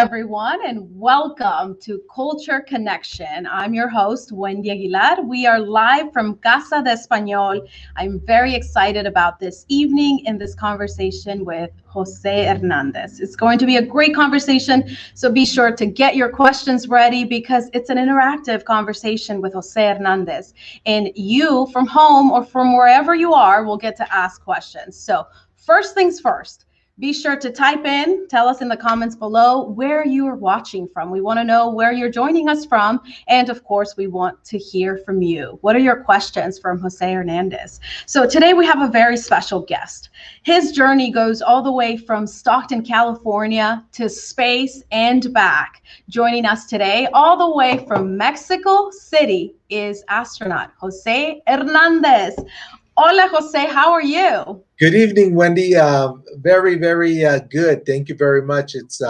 everyone, and welcome to Culture Connection. I'm your host, Wendy Aguilar. We are live from Casa de Español. I'm very excited about this evening in this conversation with José Hernández. It's going to be a great conversation, so be sure to get your questions ready because it's an interactive conversation with José Hernández. And you from home or from wherever you are will get to ask questions. So, first things first. Be sure to type in, tell us in the comments below where you are watching from. We want to know where you're joining us from. And of course, we want to hear from you. What are your questions from José Hernández? So today we have a very special guest. His journey goes all the way from Stockton, California to space and back. Joining us today, all the way from Mexico City, is astronaut José Hernández. Hola, José, how are you? Good evening, Wendy. Very, very good. Thank you very much. It's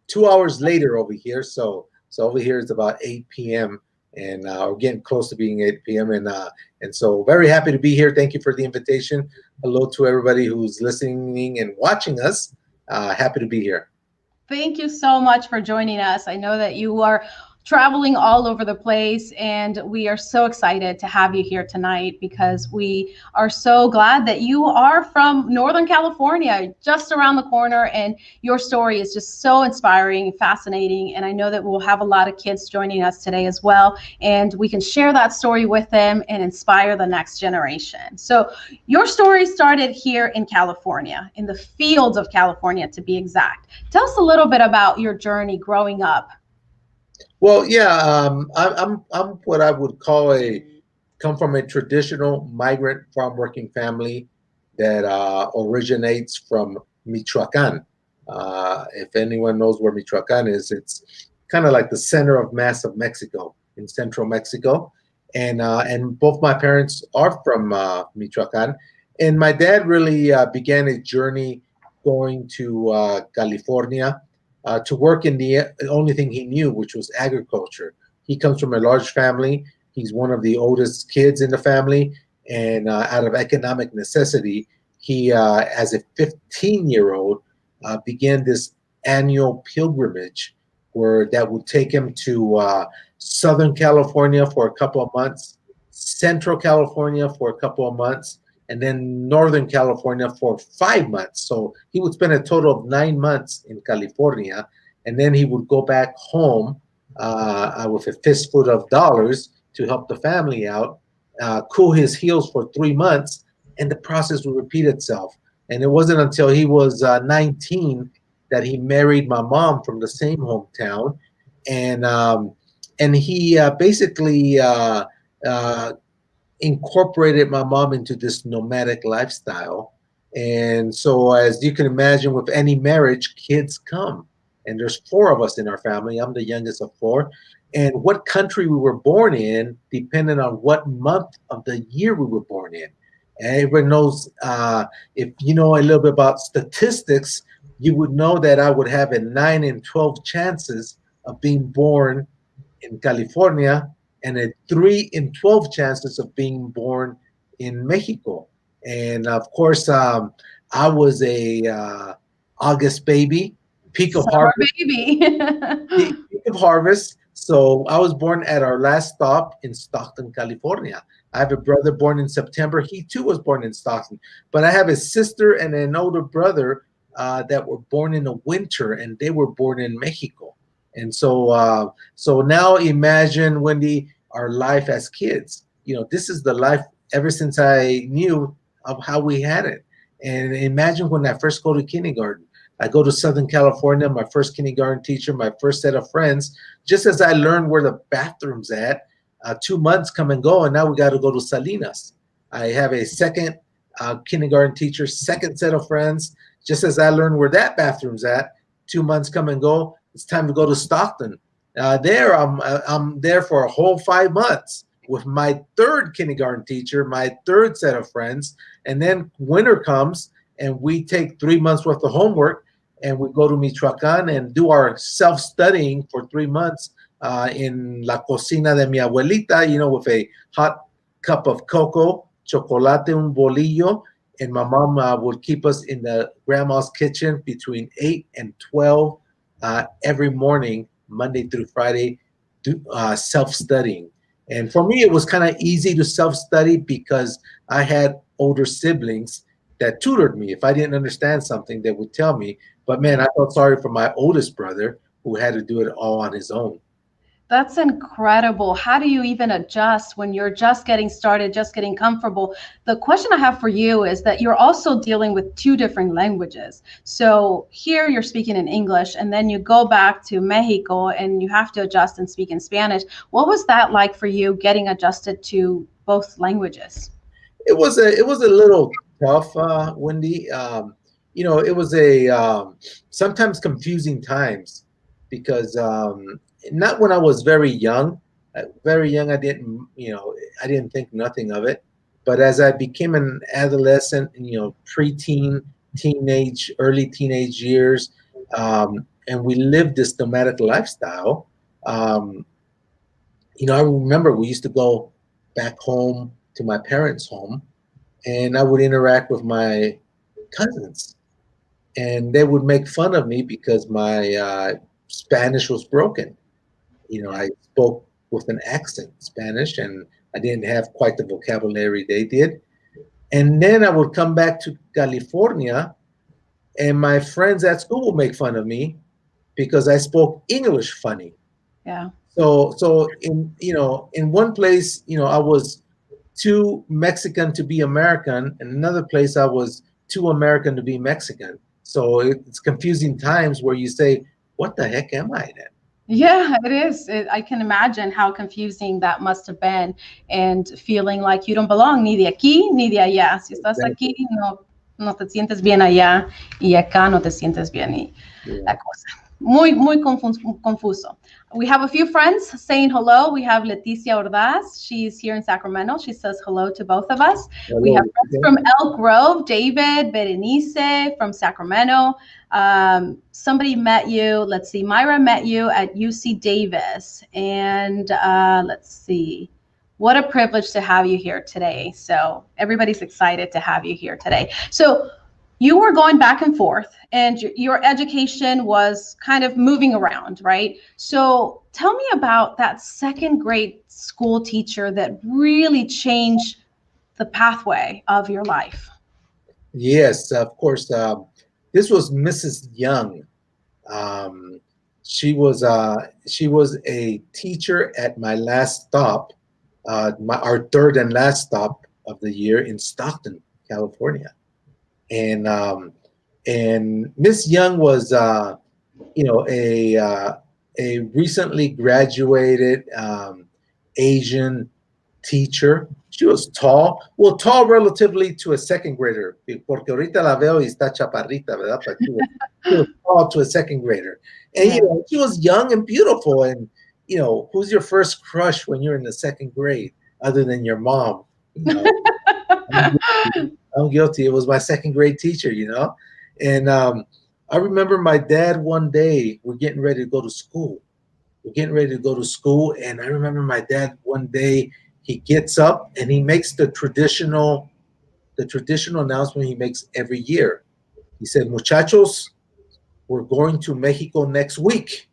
2 hours later over here. So over here it's about 8 p.m. and we're getting close to being 8 p.m. And so very happy to be here. Thank you for the invitation. Hello to everybody who's listening and watching us. Happy to be here. Thank you so much for joining us. I know that you are traveling all over the place, and we are so excited to have you here tonight because we are so glad that you are from Northern California, just around the corner, and your story is just so inspiring and fascinating. And I know that we'll have a lot of kids joining us today as well, and we can share that story with them and inspire the next generation. So your story started here in California, in the fields of California to be exact. Tell us a little bit about your journey growing up. Well, yeah, I'm what I would call come from a traditional migrant farm working family that originates from Michoacan. If anyone knows where Michoacan is, it's kind of like the center of mass of Mexico, in central Mexico, and both my parents are from Michoacan, and my dad really began a journey going to California. To work in the only thing he knew, which was agriculture. He comes from a large family. He's one of the oldest kids in the family, and out of economic necessity, he, as a 15-year-old, began this annual pilgrimage that would take him to Southern California for a couple of months, Central California for a couple of months, and then Northern California for 5 months. So he would spend a total of 9 months in California, and then he would go back home with a fistful of dollars to help the family out, cool his heels for 3 months, and the process would repeat itself. And it wasn't until he was 19 that he married my mom from the same hometown, and he basically incorporated my mom into this nomadic lifestyle. And so, as you can imagine, with any marriage, kids come. And there's 4 of us in our family. I'm the youngest of 4. And what country we were born in depended on what month of the year we were born in. And everyone knows, if you know a little bit about statistics, you would know that I would have a 9 in 12 chances of being born in California, and a 3 in 12 chances of being born in Mexico. And of course, I was a August baby, peak of harvest. Peak of harvest. So I was born at our last stop in Stockton, California. I have a brother born in September. He too was born in Stockton. But I have a sister and an older brother that were born in the winter, and they were born in Mexico. And so now imagine, Wendy, our life as kids. You know, this is the life ever since I knew of how we had it. And imagine when I first go to kindergarten. I go to Southern California, my first kindergarten teacher, my first set of friends. Just as I learned where the bathroom's at, 2 months come and go, and now we got to go to Salinas. I have a second kindergarten teacher, second set of friends. Just as I learned where that bathroom's at, 2 months come and go. It's time to go to Stockton. I'm there for a whole 5 months with my third kindergarten teacher, my third set of friends, and then winter comes and we take 3 months worth of homework and we go to Michoacan and do our self-studying for 3 months in la cocina de mi abuelita, you know, with a hot cup of cocoa, chocolate, un bolillo, and my mom would keep us in the grandma's kitchen between 8 and 12 every morning, Monday through Friday, self-studying. And for me, it was kind of easy to self-study because I had older siblings that tutored me. If I didn't understand something, they would tell me. But man, I felt sorry for my oldest brother who had to do it all on his own. That's incredible. How do you even adjust when you're just getting started, just getting comfortable? The question I have for you is that you're also dealing with two different languages. So here you're speaking in English, and then you go back to Mexico and you have to adjust and speak in Spanish. What was that like for you getting adjusted to both languages? It was a little tough, Wendy. It was a sometimes confusing times because not when I was very young. Very young, I didn't think nothing of it. But as I became an adolescent, preteen, teenage, early teenage years, and we lived this nomadic lifestyle. Um, I remember we used to go back home to my parents' home, and I would interact with my cousins, and they would make fun of me because my Spanish was broken. Yeah. I spoke with an accent Spanish, and I didn't have quite the vocabulary they did. And then I would come back to California, and my friends at school would make fun of me because I spoke English funny. Yeah. So in one place, I was too Mexican to be American, and another place I was too American to be Mexican. So it's confusing times where you say, "What the heck am I then?" Yeah, it is. I can imagine how confusing that must have been and feeling like you don't belong ni de aquí ni de allá. Si estás aquí, Exactly. no te sientes bien allá y acá no te sientes bien y Yeah. la cosa. Muy confuso. We have a few friends saying hello. We have Leticia Ordaz. She's here in Sacramento. She says hello to both of us. We have Hello. friends from Elk Grove, David, Berenice from Sacramento. Somebody met you. Let's see. Myra met you at UC Davis. And let's see. What a privilege to have you here today. So everybody's excited to have you here today. So you were going back and forth, and your education was kind of moving around, right? So tell me about that second grade school teacher that really changed the pathway of your life. Yes, of course. This was Mrs. Young. Um, she was a teacher at my last stop, our third and last stop of the year in Stockton, California, and Miss Young was a recently graduated Asian teacher. She was tall, well, tall relatively to a second grader, porque ahorita la veo y está chaparrita, ¿verdad? But she was tall to a second grader. And, Yeah. she was young and beautiful. And, who's your first crush when you're in the second grade other than your mom? You know, I'm guilty. I'm guilty. It was my second grade teacher. And I remember my dad one day, we're getting ready to go to school. We're getting ready to go to school. And I remember my dad one day, he gets up and he makes the traditional announcement he makes every year. He said, "Muchachos, we're going to Mexico next week."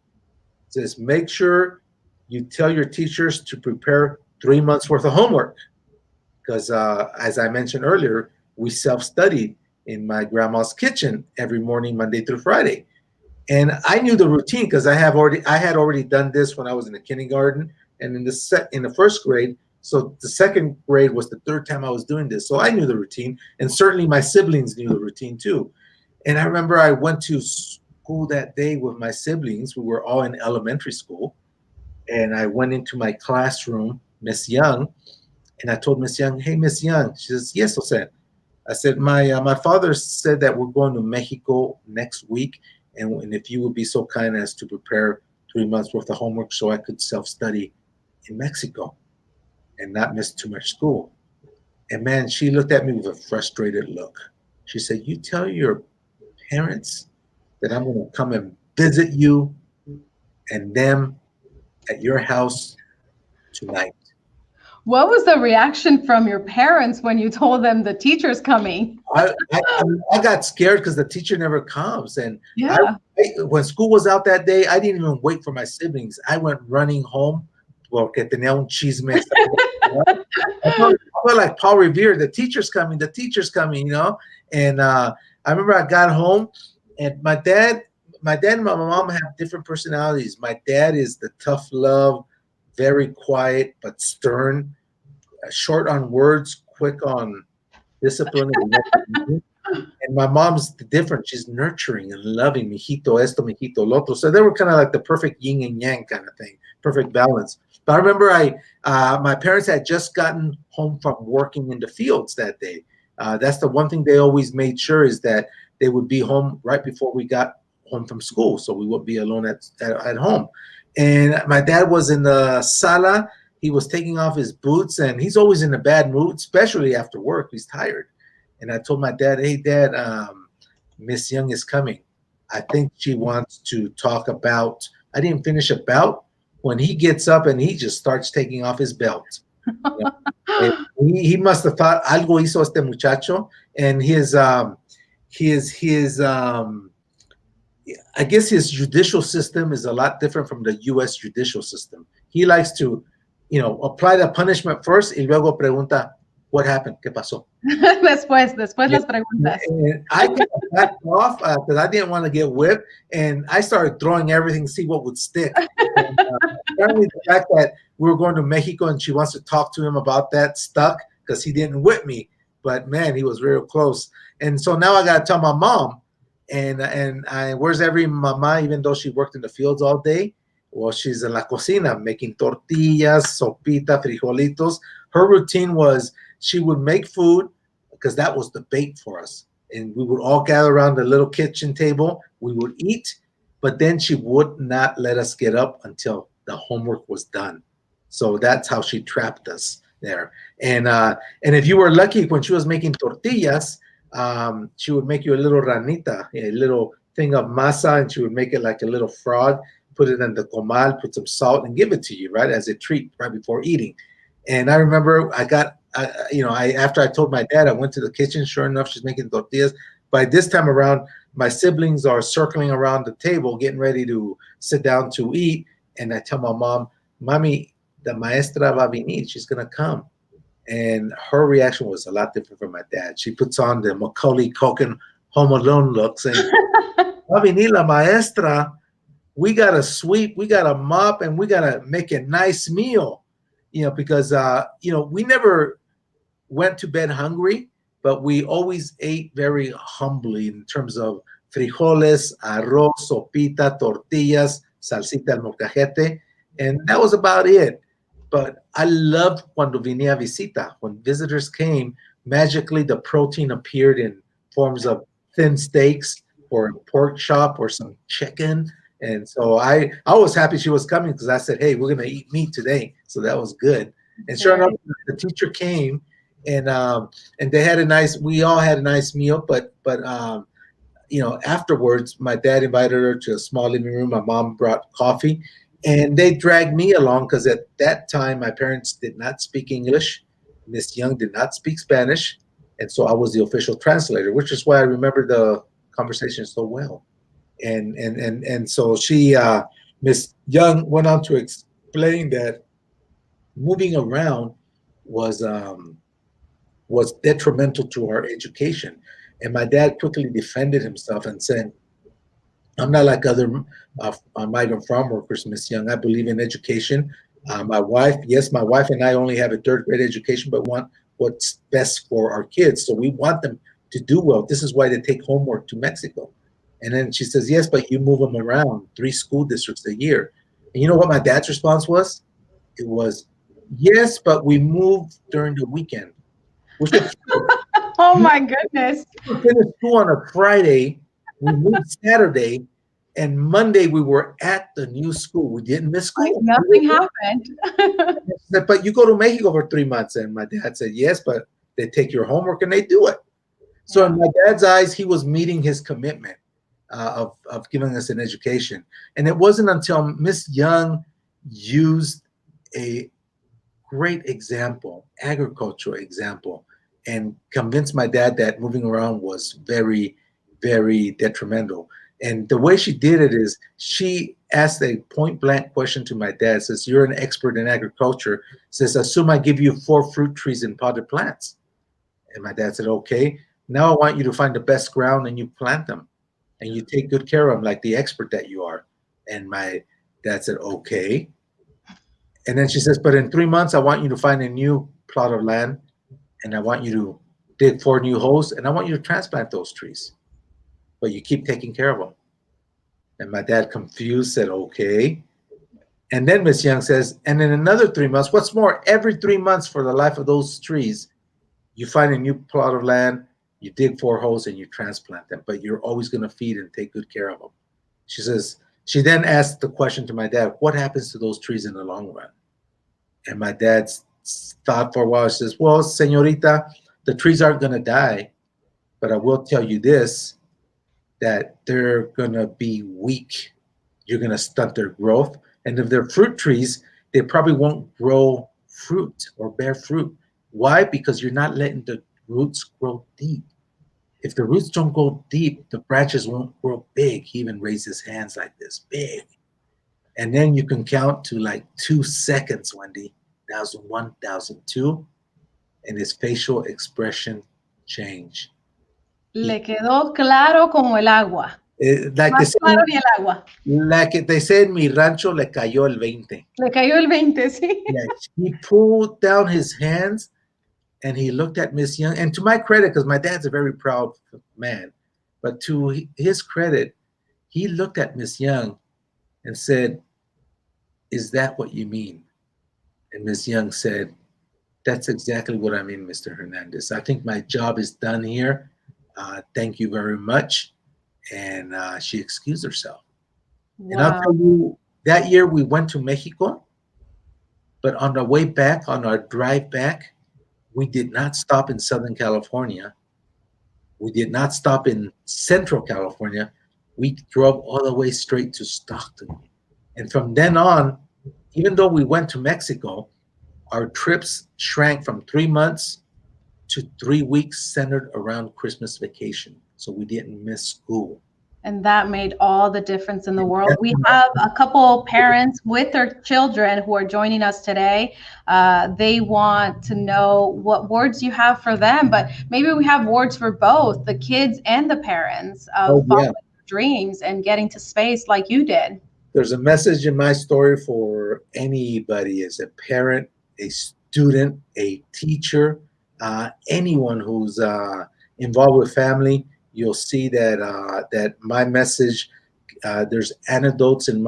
He says, "Make sure you tell your teachers to prepare 3 months worth of homework." Because as I mentioned earlier, we self-studied in my grandma's kitchen every morning, Monday through Friday. And I knew the routine because I had already done this when I was in the kindergarten and in the first grade. So the second grade was the third time I was doing this. So I knew the routine, and certainly my siblings knew the routine too. And I remember I went to school that day with my siblings. We were all in elementary school, and I went into my classroom, Miss Young, and I told Miss Young, "Hey, Miss Young." She says, "Yes, Jose." I said, my father said that we're going to Mexico next week, and if you would be so kind as to prepare 3 months worth of homework so I could self-study in Mexico and not miss too much school. And man, she looked at me with a frustrated look. She said, "You tell your parents that I'm going to come and visit you and them at your house tonight." What was the reaction from your parents when you told them the teacher's coming? I got scared because the teacher never comes. And Yeah. when school was out that day, I didn't even wait for my siblings. I went running home porque tenía un chisme. I felt like Paul Revere, the teacher's coming, you know? And I remember I got home and my dad and my mom have different personalities. My dad is the tough love, very quiet but stern, short on words, quick on discipline. And my mom's different. She's nurturing and loving, mijito esto, mijito lo otro. So they were kind of like the perfect yin and yang kind of thing, perfect balance. But I remember my parents had just gotten home from working in the fields that day. That's the one thing they always made sure is that they would be home right before we got home from school, so we wouldn't be alone at home. And my dad was in the sala. He was taking off his boots, and he's always in a bad mood, especially after work. He's tired. And I told my dad, "Hey, Dad, Miss Young is coming. I think she wants to talk about." I didn't finish about when he gets up and he just starts taking off his belt. You know? And he must have thought algo hizo este muchacho, and his I guess his judicial system is a lot different from the U.S. judicial system. He likes to, apply the punishment first y luego pregunta, what happened? ¿Qué pasó? Después las preguntas. And I kind of backed off because I didn't want to get whipped, and I started throwing everything, see what would stick. And, apparently, the fact that we were going to Mexico and she wants to talk to him about that stuck because he didn't whip me. But man, he was real close. And so now I got to tell my mom. And where's every mama, even though she worked in the fields all day? Well, she's in la cocina making tortillas, sopita, frijolitos. Her routine was she would make food because that was the bait for us. And we would all gather around the little kitchen table. We would eat, but then she would not let us get up until the homework was done. So that's how she trapped us there. And if you were lucky, when she was making tortillas, she would make you a little ranita, a little thing of masa, and she would make it like a little frog, put it in the comal, put some salt, and give it to you, right, as a treat right before eating. And I remember after I told my dad, I went to the kitchen. Sure enough, she's making tortillas. By this time around, my siblings are circling around the table, getting ready to sit down to eat. And I tell my mom, Mami, the maestra va a venir. She's going to come. And her reaction was a lot different from my dad. She puts on the Macaulay Culkin Home Alone look, saying, Va a venir la maestra. We got to sweep, we got to mop, and we got to make a nice meal. Because, we never went to bed hungry, but we always ate very humbly in terms of frijoles, arroz, sopita, tortillas, salsita al molcajete, and that was about it. But I loved cuando venía visita. When visitors came, magically the protein appeared in forms of thin steaks or pork chop or some chicken. And so I was happy she was coming because I said, hey, we're going to eat meat today. So that was good. And sure enough, the teacher came and they had we all had a nice meal. But afterwards, my dad invited her to a small living room. My mom brought coffee and they dragged me along because at that time, my parents did not speak English. Miss Young did not speak Spanish. And so I was the official translator, which is why I remember the conversation so well. And so she, Miss Young, went on to explain that moving around was detrimental to our education. And my dad quickly defended himself and said, I'm not like other migrant farm workers, Miss Young. I believe in education. My wife and I only have a third grade education, but want what's best for our kids. So we want them to do well. This is why they take homework to Mexico. And then she says, yes, but you move them around 3 school districts a year. And you know what my dad's response was? It was, yes, but we move during the weekend. Which is Oh my goodness. We finished school on a Friday. We moved Saturday. And Monday we were at the new school. We didn't miss school. Like nothing happened. But you go to Mexico for 3 months. And my dad said, yes, but they take your homework and they do it. So in my dad's eyes, he was meeting his commitment. Of giving us an education. And it wasn't until Miss Young used a great example, agricultural example, and convinced my dad that moving around was very, very detrimental. And the way she did it is she asked a point blank question to my dad. Says, "You're an expert in agriculture." Says, "Assume I give you 4 fruit trees and potted plants." And my dad said, "Okay. Now I want you to find the best ground and you plant them, and you take good care of them like the expert that you are." And my dad said, "Okay." And then she says, "But in 3 months, I want you to find a new plot of land, and I want you to dig 4 new holes, and I want you to transplant those trees. But you keep taking care of them." And my dad, confused, said, "Okay." And then Miss Young says, "And in another 3 months, what's more, every 3 months for the life of those trees, you find a new plot of land, you dig 4 holes, and you transplant them. But you're always going to feed and take good care of them." She says, she then asked the question to my dad, "What happens to those trees in the long run?" And my dad thought for a while. He says, "Well, señorita, the trees aren't going to die, but I will tell you this, that they're going to be weak. You're going to stunt their growth. And if they're fruit trees, they probably won't grow fruit or bear fruit. Why? Because you're not letting the roots grow deep. If the roots don't go deep, the branches won't grow big." He even raised his hands like this, big. And then you can count to like 2 seconds, Wendy. That was 1,002, and his facial expression changed. Le quedó claro como el agua. Like they Más say, claro ni el agua. in mi rancho, le cayó el 20. Le cayó el 20, sí. Yeah, he pulled down his hands and he looked at Miss Young. And to my credit, because my dad's a very proud man, but to his credit, he looked at Miss Young and said, "Is that what you mean?" And Miss Young said, "That's exactly what I mean, Mr. Hernandez. I think my job is done here. Thank you very much." And she excused herself. Wow. And I'll tell you, that year we went to Mexico, but on the way back, on our drive back, we did not stop in Southern California. We did not stop in Central California. We drove all the way straight to Stockton. And from then on, even though we went to Mexico, our trips shrank from 3 months to 3 weeks centered around Christmas vacation. So we didn't miss school. And that made all the difference in the world. We have a couple parents with their children who are joining us today. They want to know what words you have for them, but maybe we have words for both the kids and the parents of following their dreams and getting to space like you did. There's a message in my story for anybody, as a parent, a student, a teacher, anyone who's involved with family. You'll see that my message, there's anecdotes in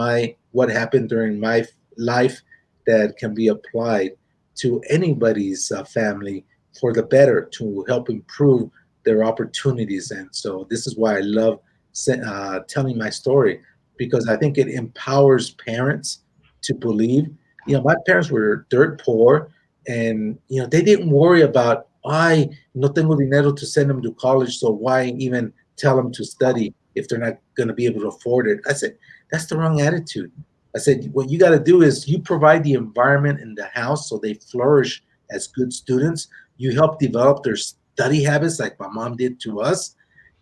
what happened during my life that can be applied to anybody's family for the better, to help improve their opportunities. And so this is why I love telling my story, because I think it empowers parents to believe. My parents were dirt poor, and they didn't worry about, "Ay, no tengo dinero to send them to college, so why even tell them to study if they're not going to be able to afford it?" I said, "That's the wrong attitude." I said, "What you got to do is you provide the environment in the house so they flourish as good students. You help develop their study habits like my mom did to us,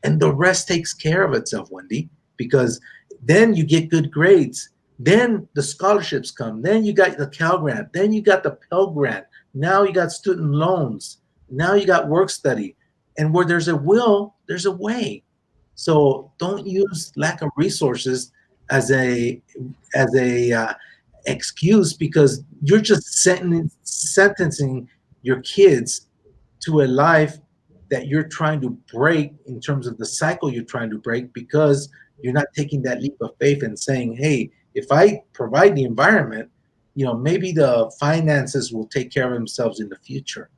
and the rest takes care of itself, Wendy, because then you get good grades. Then the scholarships come. Then you got the Cal Grant. Then you got the Pell Grant. Now you got student loans. Now you got work study. And where there's a will, there's a way." So don't use lack of resources as a excuse, because you're just sentencing your kids to a life that you're trying to break, in terms of the cycle you're trying to break, because you're not taking that leap of faith and saying, "Hey, if I provide the environment, maybe the finances will take care of themselves in the future.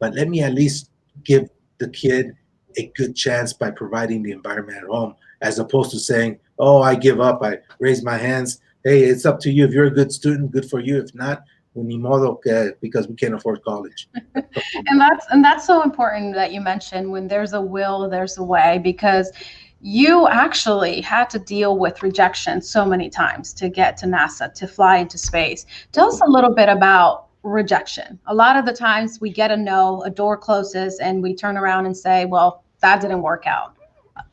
But let me at least give the kid a good chance by providing the environment at home," as opposed to saying, "Oh, I give up. I raise my hands. Hey, it's up to you. If you're a good student, good for you. If not, ni modo, because we can't afford college." And that's so important that you mentioned, when there's a will, there's a way, because you actually had to deal with rejection so many times to get to NASA, to fly into space. Tell us a little bit about rejection. A lot of the times we get a no, a door closes, and we turn around and say, well, that didn't work out.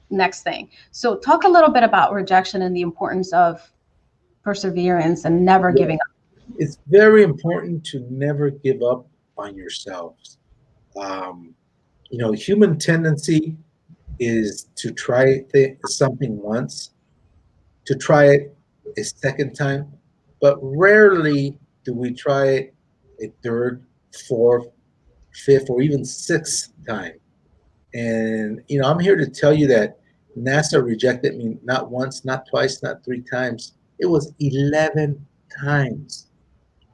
Next thing. So talk a little bit about rejection and the importance of perseverance and never Yeah. giving up. It's very important to never give up on yourselves. Um, human tendency is to try something once, to try it a second time, but rarely do we try it a third, fourth, fifth, or even sixth time. And I'm here to tell you that NASA rejected me not once, not twice, not three times. It was 11 times.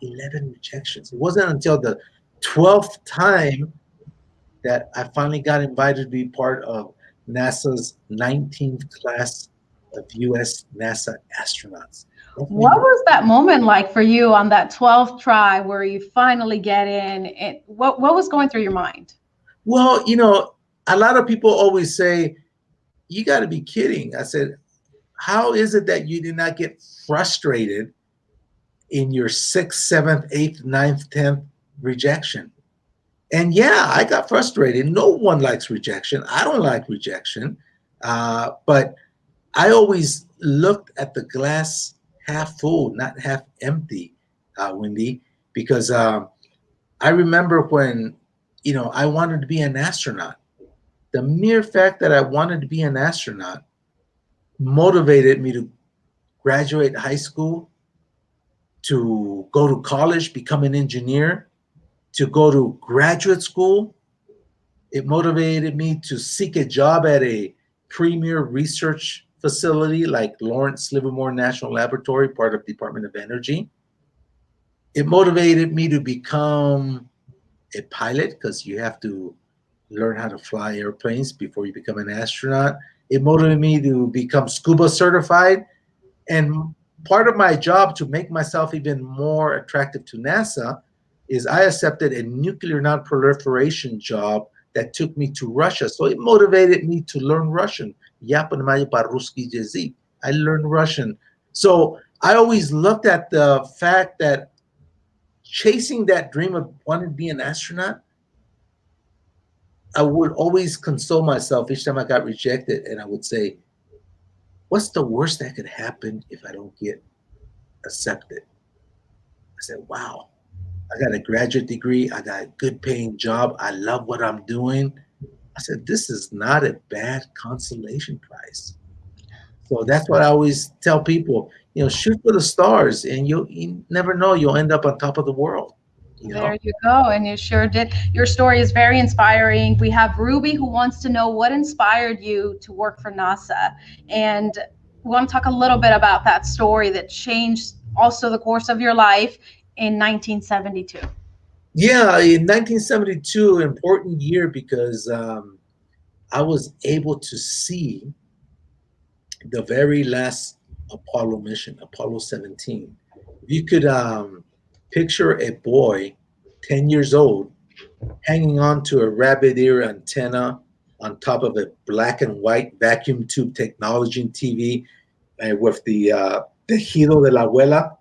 11 rejections. It wasn't until the 12th time that I finally got invited to be part of NASA's 19th class of US NASA astronauts. What was that moment like for you on that 12th try where you finally get in? And what was going through your mind? Well, a lot of people always say, you got to be kidding. I said, how is it that you did not get frustrated in your sixth, seventh, eighth, ninth, 10th rejection? And yeah, I got frustrated. No one likes rejection. I don't like rejection. But I always looked at the glass half full, not half empty, Wendy, because I remember when, I wanted to be an astronaut. The mere fact that I wanted to be an astronaut motivated me to graduate high school, to go to college, become an engineer, to go to graduate school. It motivated me to seek a job at a premier research facility like Lawrence Livermore National Laboratory, part of Department of Energy. It motivated me to become a pilot because you have to learn how to fly airplanes before you become an astronaut. It motivated me to become scuba certified. And part of my job to make myself even more attractive to NASA is I accepted a nuclear non-proliferation job that took me to Russia. So it motivated me to learn Russian. I learned Russian. So I always looked at the fact that chasing that dream of wanting to be an astronaut, I would always console myself each time I got rejected. And I would say, what's the worst that could happen if I don't get accepted? I said, wow, I got a graduate degree. I got a good paying job. I love what I'm doing. I said, this is not a bad consolation prize. So that's what I always tell people, shoot for the stars and you never know, you'll end up on top of the world. There you go. And you sure did. Your story is very inspiring. We have Ruby who wants to know what inspired you to work for NASA. And we want to talk a little bit about that story that changed also the course of your life in 1972. Yeah, in 1972, important year because I was able to see the very last Apollo mission, Apollo 17. If you could picture a boy, 10 years old, hanging on to a rabbit ear antenna on top of a black and white vacuum tube technology TV with the tejido de la abuela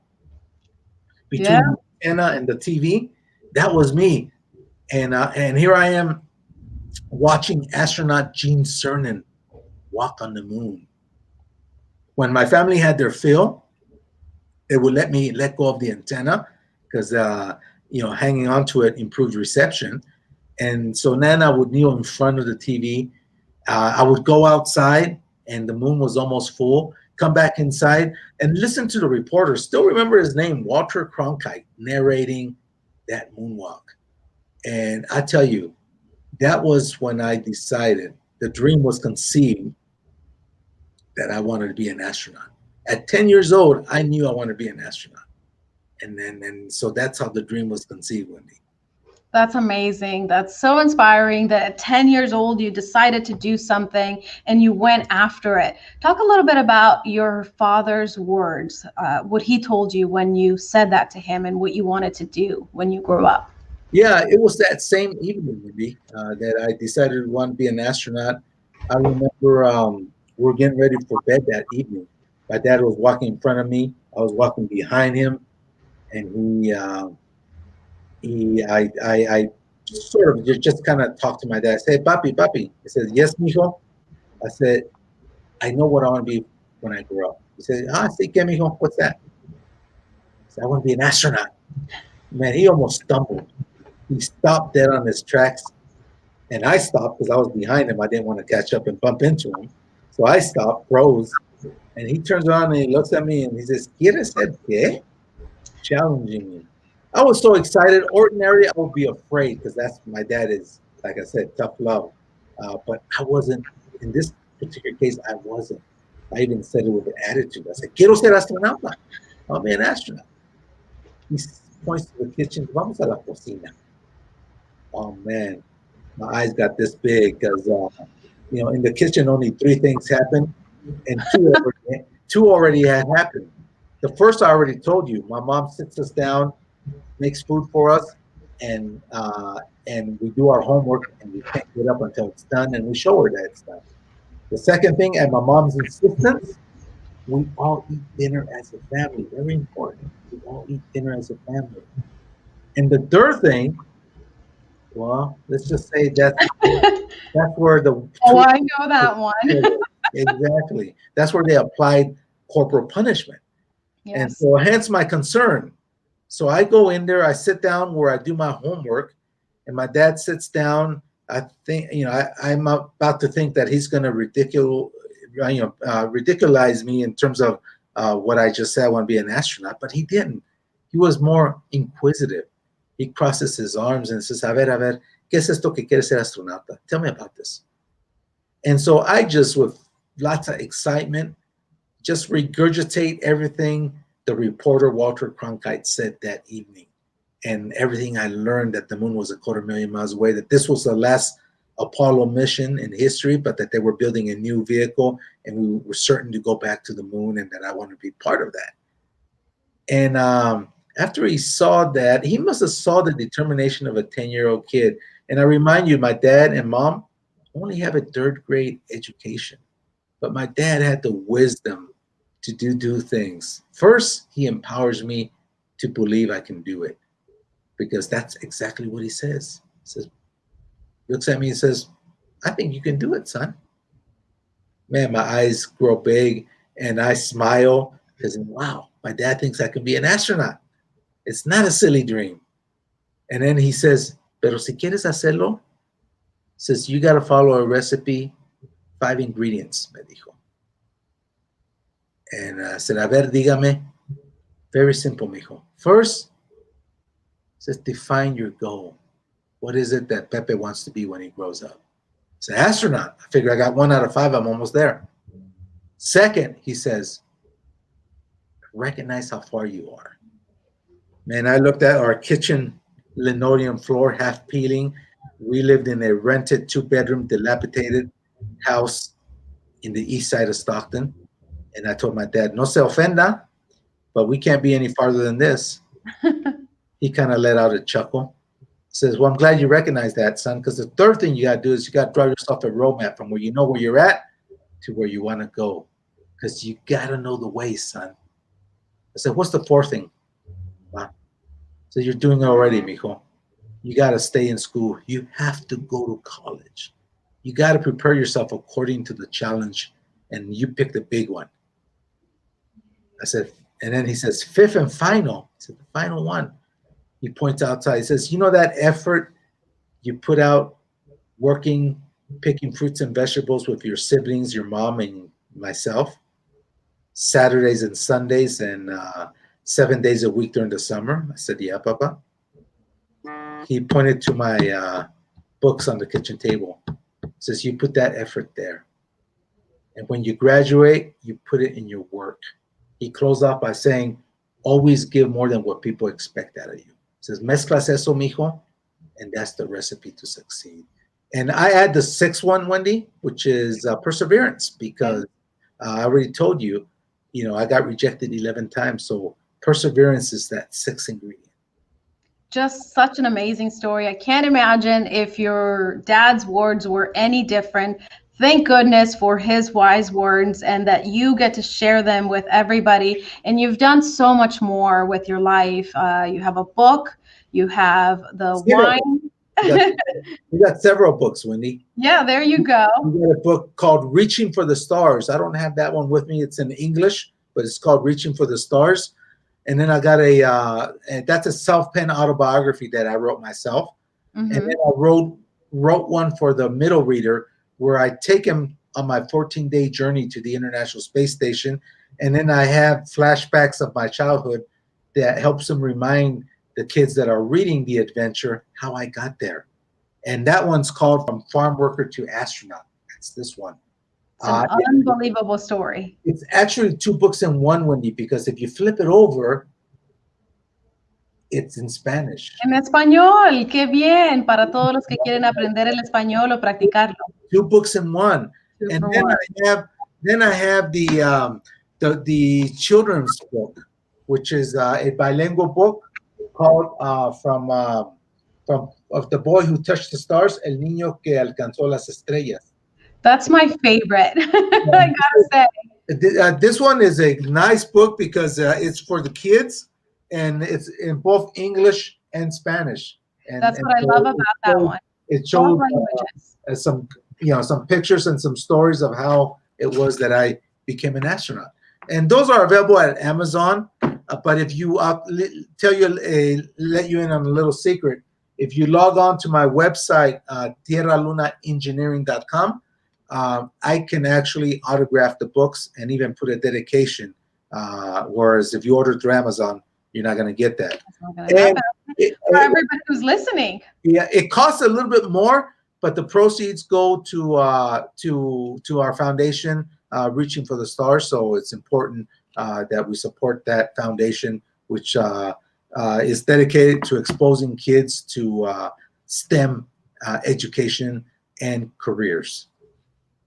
between the antenna and the TV. That was me. And here I am watching astronaut Gene Cernan walk on the moon. When my family had their fill, they would let me let go of the antenna because hanging onto it improved reception. And so then I would kneel in front of the TV. I would go outside, and the moon was almost full. Come back inside and listen to the reporter. Still remember his name, Walter Cronkite, narrating that moonwalk. And I tell you, that was when I decided the dream was conceived that I wanted to be an astronaut. At 10 years old, I knew I wanted to be an astronaut. And so that's how the dream was conceived, Wendy. That's amazing. That's so inspiring that at 10 years old, you decided to do something and you went after it. Talk a little bit about your father's words, what he told you when you said that to him and what you wanted to do when you grew up. Yeah, it was that same evening, Wendy, that I decided to want to be an astronaut. I remember we were getting ready for bed that evening. My dad was walking in front of me. I was walking behind him, and I sort of just kind of talked to my dad. I said, "Papi, papi." He said, "Yes, mijo." I said, "I know what I want to be when I grow up." He said, "Ah, sí, ¿qué, mijo? What's that?" I said, "I want to be an astronaut." Man, he almost stumbled. He stopped dead on his tracks, and I stopped because I was behind him. I didn't want to catch up and bump into him. So I stopped, froze, and he turns around and he looks at me and he says, ¿Quieres ser qué? Challenging me. I was so excited. Ordinarily, I would be afraid because that's my dad is, like I said, tough love. But I wasn't, in this particular case, I wasn't. I even said it with an attitude. I said, Quiero ser astronauta. I'll be an astronaut. He points to the kitchen. Vamos a la cocina. Oh, man. My eyes got this big because, in the kitchen, only three things happen, and two already had happened. The first I already told you. My mom sits us down, makes food for us, and we do our homework, and we can't get up until it's done, and we show her that it's done. The second thing, at my mom's insistence, we all eat dinner as a family. Very important. We all eat dinner as a family. And the third thing, well, let's just say that's where the Oh, two I know that one. exactly. That's where they applied corporal punishment. And Yes. so hence my concern. So I go in there, I sit down where I do my homework, and my dad sits down. I think, I'm about to think that he's going to ridiculize me in terms of what I just said. I want to be an astronaut, but he didn't. He was more inquisitive. He crosses his arms and says, a ver, ¿qué es esto que quieres ser astronauta? Tell me about this. And so I just, with lots of excitement, just regurgitate everything the reporter Walter Cronkite said that evening, and everything I learned that the moon was 250,000 miles away, that this was the last Apollo mission in history, but that they were building a new vehicle and we were certain to go back to the moon, and that I wanted to be part of that. And after he saw that, he must have saw the determination of a 10-year-old kid. And I remind you, my dad and mom only have a third grade education, but my dad had the wisdom to do things. First, he empowers me to believe I can do it, because that's exactly what he says. He says, looks at me and says, I think you can do it, son. Man, my eyes grow big and I smile because, wow, my dad thinks I can be an astronaut. It's not a silly dream. And then he says, pero si quieres hacerlo, says, you got to follow a recipe, 5 ingredients, me dijo. And I said, a ver, dígame. Very simple, mijo. First, says, define your goal. What is it that Pepe wants to be when he grows up? It's an astronaut. I figure I got 1 out of 5. I'm almost there. Second, he says, recognize how far you are. Man, I looked at our kitchen linoleum floor, half peeling. We lived in a rented 2-bedroom, dilapidated house in the east side of Stockton. And I told my dad, no se ofenda, but we can't be any farther than this. He kind of let out a chuckle. Says, well, I'm glad you recognize that, son, because the third thing you got to do is you got to draw yourself a roadmap from where you know where you're at to where you want to go, because you got to know the way, son. I said, what's the fourth thing? Wow. So you're doing it already, mijo. You got to stay in school. You have to go to college. You got to prepare yourself according to the challenge, and you pick the big one. I said, and then he says, fifth and final. He said, the final one. He points outside. He says, you know that effort you put out working, picking fruits and vegetables with your siblings, your mom and myself, Saturdays and Sundays and 7 days a week during the summer? I said, yeah, Papa. He pointed to my books on the kitchen table. He says, you put that effort there. And when you graduate, you put it in your work. He closed off by saying, always give more than what people expect out of you. He says, mezclas eso, mijo, and that's the recipe to succeed. And I add the sixth one, Wendy, which is perseverance, because I already told you, I got rejected 11 times. So perseverance is that sixth ingredient. Just such an amazing story. I can't imagine if your dad's words were any different. Thank goodness for his wise words, and that you get to share them with everybody. And you've done so much more with your life. You have a book. You have the Zero. wine. We got several books, Wendy. Yeah, there you go. We got a book called Reaching for the Stars. I don't have that one with me. It's in English, but it's called Reaching for the Stars. And then I got and that's a self-penned autobiography that I wrote myself. And then I wrote one for the middle reader where I take him on my 14-day journey to the International Space Station. And then I have flashbacks of my childhood that helps them remind the kids that are reading the adventure how I got there. And that one's called From Farm Worker to Astronaut. That's this one. It's an unbelievable story. It's actually two books in one, Wendy, because if you flip it over, it's in Spanish. En español, qué bien, para todos los que quieren aprender el español o practicarlo. Two books in one. Two And for then one. I have the children's book, which is a bilingual book called from of the boy who touched the stars, El Niño que alcanzó las estrellas. That's my favorite. I gotta say. This one is a nice book because it's for the kids, and it's in both English and Spanish. And that's what I love about that one. It shows some pictures and some stories of how it was that I became an astronaut. And those are available at Amazon. But if you let you in on a little secret, if you log on to my website, tierralunaengineering.com, I can actually autograph the books and even put a dedication. Whereas if you order through Amazon, you're not going to get that. For everybody who's listening. Yeah, it costs a little bit more, but the proceeds go to our foundation, Reaching for the Stars. So it's important that we support that foundation, which is dedicated to exposing kids to STEM education and careers.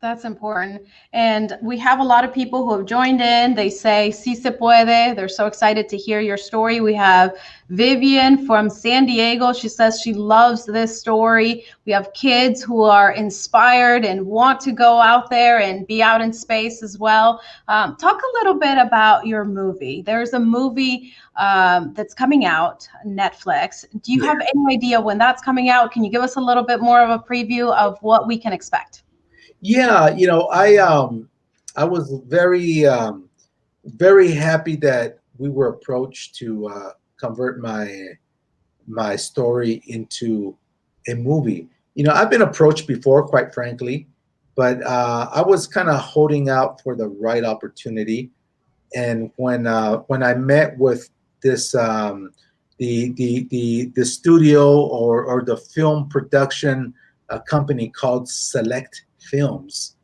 That's important. And we have a lot of people who have joined in. They say, "Sí se puede." They're so excited to hear your story. We have Vivian from San Diego. She says she loves this story. We have kids who are inspired and want to go out there and be out in space as well. Talk a little bit about your movie. There's a movie that's coming out, Netflix. Do you have any idea when that's coming out? Can you give us a little bit more of a preview of what we can expect? Yeah, I was very happy that we were approached to convert my story into a movie. I've been approached before, quite frankly, but I was kind of holding out for the right opportunity. And when I met with this the studio or the film production company called Select Films,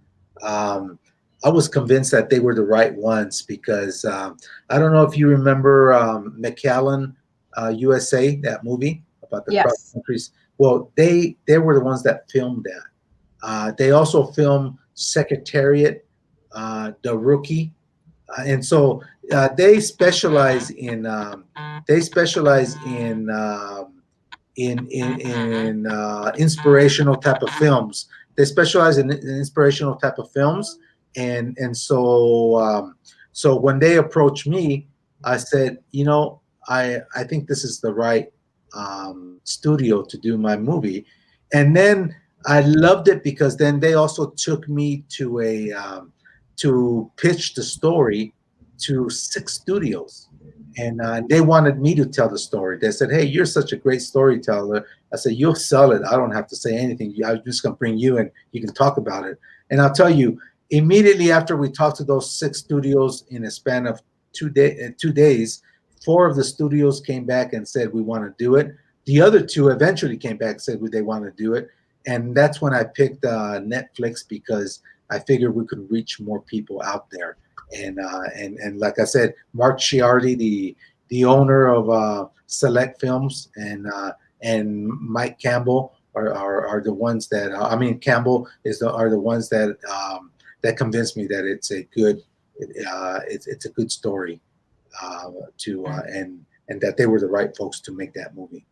I was convinced that they were the right ones because I don't know if you remember McAllen, USA, that movie about the cross countries. Well, they were the ones that filmed that. They also filmed Secretariat, The Rookie, and so they specialize in inspirational type of films. They specialize in inspirational type of films, and so when they approached me, I said, I think this is the right studio to do my movie. And then I loved it because then they also took me to to pitch the story to 6 studios. And they wanted me to tell the story. They said, "Hey, you're such a great storyteller." I said, "You'll sell it. I don't have to say anything. I'm just going to bring you and you can talk about it." And I'll tell you, immediately after we talked to those 6 studios in a span of 2 days, 4 of the studios came back and said, "We want to do it." The other 2 eventually came back and said they want to do it. And that's when I picked Netflix because I figured we could reach more people out there. And like I said, Mark Chiardi, the owner of Select Films, and Mike Campbell are the ones that Campbell are the ones that that convinced me that it's a good it's a good story and that they were the right folks to make that movie.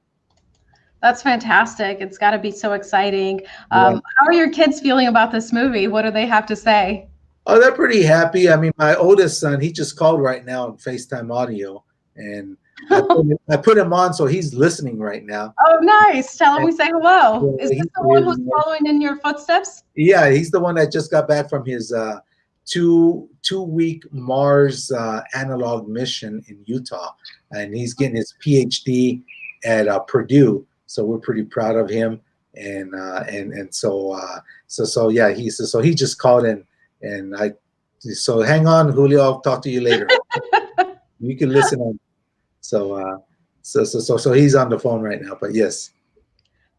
That's fantastic. It's got to be so exciting. How are your kids feeling about this movie? What do they have to say? Oh, they're pretty happy. I mean, my oldest son, he just called right now on FaceTime audio, and I put him on, so he's listening right now. Oh, nice. Tell him we say hello. Yeah, Is this the one who's following in your footsteps? yeah, he's the one that just got back from his 2 week Mars analog mission in Utah, and he's getting his PhD at Purdue. So we're pretty proud of him, and so yeah, he just called in, and I so hang on, Julio, I'll talk to you later. You can listen on. So he's on the phone right now, but yes.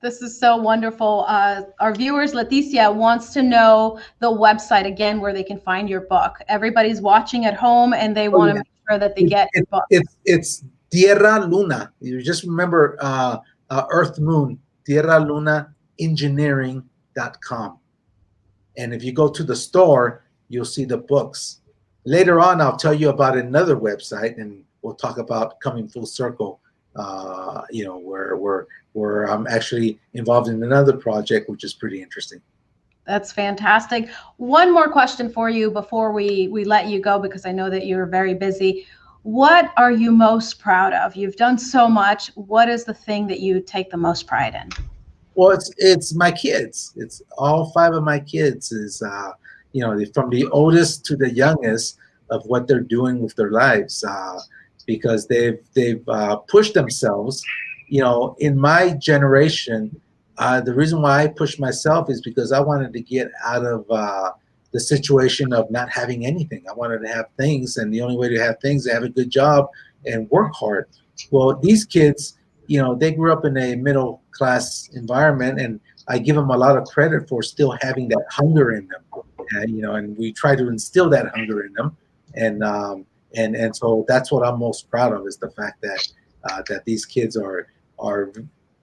This is so wonderful. Our viewers, Leticia wants to know the website again where they can find your book. Everybody's watching at home and they want to make sure that they get your book. It's Tierra Luna. You just remember Earth Moon, Tierra Luna Engineering.com. And if you go to the store, you'll see the books. Later on, I'll tell you about another website, and we'll talk about coming full circle. Where I'm actually involved in another project, which is pretty interesting. That's fantastic. One more question for you before we let you go, because I know that you're very busy. What are you most proud of? You've done so much. What is the thing that you take the most pride in? Well, it's my kids. It's all 5 of my kids. Is from the oldest to the youngest of what they're doing with their lives, because they've pushed themselves. In my generation, the reason why I pushed myself is because I wanted to get out of the situation of not having anything. I wanted to have things, and the only way to have things is to have a good job and work hard. Well, these kids, they grew up in a middle class environment, and I give them a lot of credit for still having that hunger in them. And we try to instill that hunger in them, and so that's what I'm most proud of, is the fact that these kids are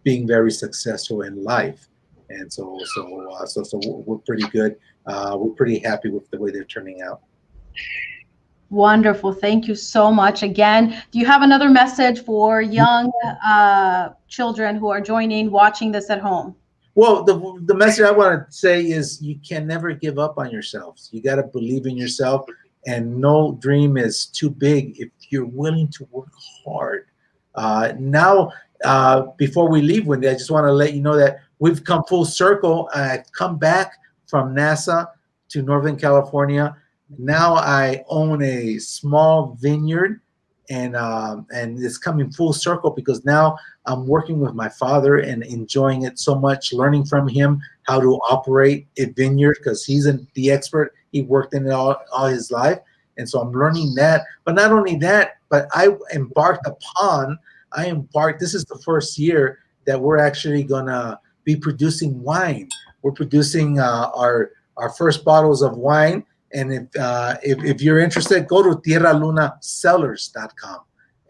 being very successful in life, and so we're pretty good. We're pretty happy with the way they're turning out. Wonderful. Thank you so much again. Do you have another message for young children who are watching this at home? Well, the message I want to say is you can never give up on yourselves. You got to believe in yourself, and no dream is too big if you're willing to work hard. Now, before we leave, Wendy, I just want to let you know that we've come full circle. I've come back from NASA to Northern California. Now I own a small vineyard, and it's coming full circle because now I'm working with my father and enjoying it so much, learning from him how to operate a vineyard, because he's the expert. He worked in it all his life. And so I'm learning that. But not only that, but this is the first year that we're actually going to be producing wine. We're producing our first bottles of wine. And if you're interested, go to tierralunacellars.com.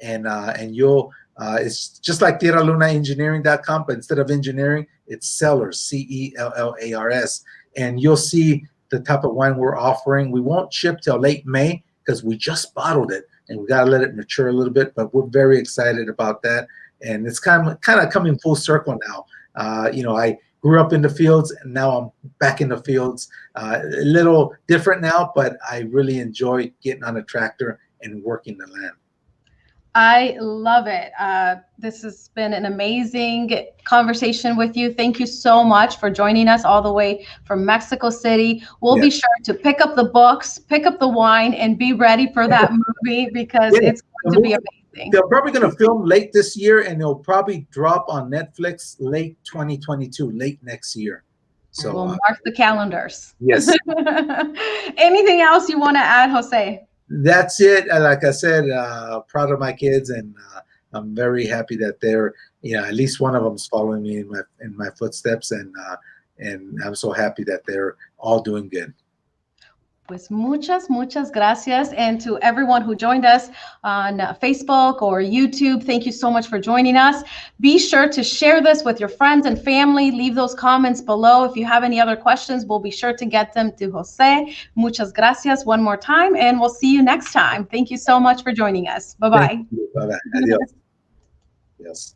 And you'll, it's just like tierralunaengineering.com, but instead of engineering, it's cellars, CELLARS. And you'll see the type of wine we're offering. We won't ship till late May because we just bottled it, and we got to let it mature a little bit, but we're very excited about that. And it's kind of coming full circle now. I grew up in the fields, and now I'm back in the fields. A little different now, but I really enjoy getting on a tractor and working the land. I love it. This has been an amazing conversation with you. Thank you so much for joining us all the way from Mexico City. We'll be sure to pick up the books, pick up the wine, and be ready for that movie, because it's going to be amazing. They're probably going to film late this year, and it'll probably drop on Netflix late 2022, late next year. So we'll mark the calendars. Yes. Anything else you want to add, Jose? That's it. Like I said, proud of my kids, and I'm very happy that they're, at least one of them's following me in my footsteps, and I'm so happy that they're all doing good. Pues muchas gracias. And to everyone who joined us on Facebook or YouTube, thank you so much for joining us. Be sure to share this with your friends and family. Leave those comments below. If you have any other questions, we'll be sure to get them to Jose. Muchas gracias one more time, and we'll see you next time. Thank you so much for joining us. Bye-bye. Bye-bye. Adios. Yes.